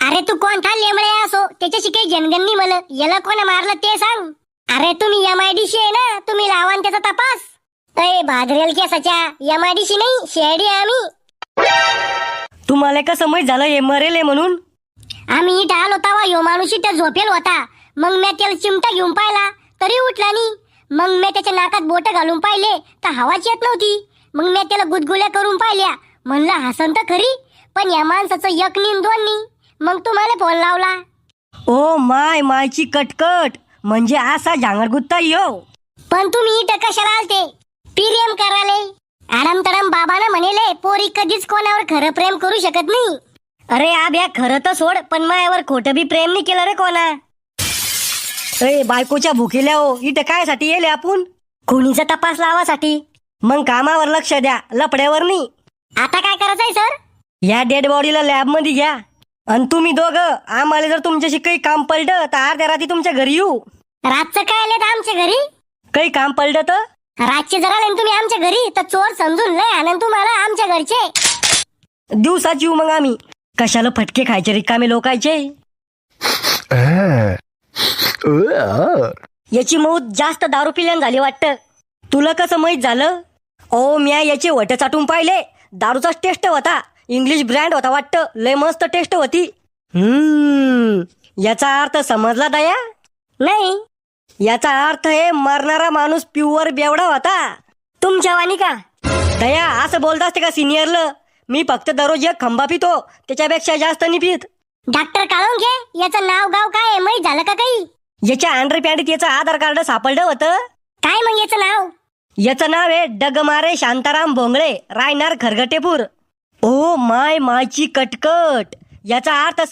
अरे तू कोणता लेमळे असो त्याच्याशी काही जनगणनी मला याला कोण मारलं ते सांग. अरे तुम्ही MIDC आहे ना, तुम्ही लावा न त्याचा तपास. अय भादरेल केसाच्या MIDC नाही शेडी आम्ही. तुम्हाला कसं माहित झालं हे मरेल आहे म्हणून? आम्ही इथं आलो तवा ह्यो माणूस इथं झोपेल होता. मग मी त्याला चिमटा घेऊन पाहिला तरी उठला नाही. मग मी त्याच्या नाकात बोट घालून पाहिले तर हवाच येत नव्हती. मग मी त्याला गुदगुल्या करून पाहिल्या, म्हणलं हसन तर खरी, पण या माणसाचं एक नी दोन नी. मग तुम्हाला फोन लावला. ओ मायची कटकट, म्हणजे असा झांगडगुत्ता यो. पण तुम्ही इथं कशाला आलते? प्रेम कराले. आराम तडम बाबानं म्हणेले पोरी कधीच कोणावर खरं प्रेम करू शकत नाही. अरे आब्या खरं तर सोड, पण मायावर खोटं बी प्रेम नाही केलं रे कोणा. अरे बायकोच्या भुकेल्या हो, इथं काय साठी येले आपण? कोणीचा तपास लावासाठी. मग कामावर लक्ष द्या, लपड्यावर नाही. आता काय करायचंय सर? या डेड बॉडीला लॅब मध्ये घ्या. आणि तुम्ही दोघं आम्हाला जर तुमच्याशी काही काम पडलं तर अर्ध्या रात्री तुमच्या घरी येऊ. रातचं काय आले आमच्या घरी? काही काम पडलं तर रातचे जर आले न तुम्ही आमच्या घरी तर चोर समजून लय आनंद तुम्हाला आमच्या घरचे. दिवसाच येऊ मग आम्ही. कशाला फटके खायचे रिकामे लोकायचे. याची मौत जास्त दारू पिल्यान झाली वाटतं. तुला कसं माहित झालं? ओ म्या याचे वटे चाटून पाहिले. दारूचाच टेस्ट होता, इंग्लिश ब्रँड होता वाटतं. लय मस्त टेस्ट होती. याचा अर्थ समजला दया? नाही. याचा अर्थ हे मरणारा माणूस प्युअर बेवडा होता. तुमच्या वाणी का? दया असं बोलत असते का सिनियरला? मी फक्त दररोज एक खंबा पितो, त्याच्यापेक्षा जास्त नाही पित. डॉक्टर काढून घे. याचं नाव गाव काय आहे माहित झालं का काही? याच्या अँड्री पॅन्टीत याचं आधार कार्ड सापडलं होतं. काय मग याचं नाव? याचं नाव आहे डगमारे शांताराम भोंगळे, रायनार खरगटेपूर. ओ मायची कटकट, याचा अर्थ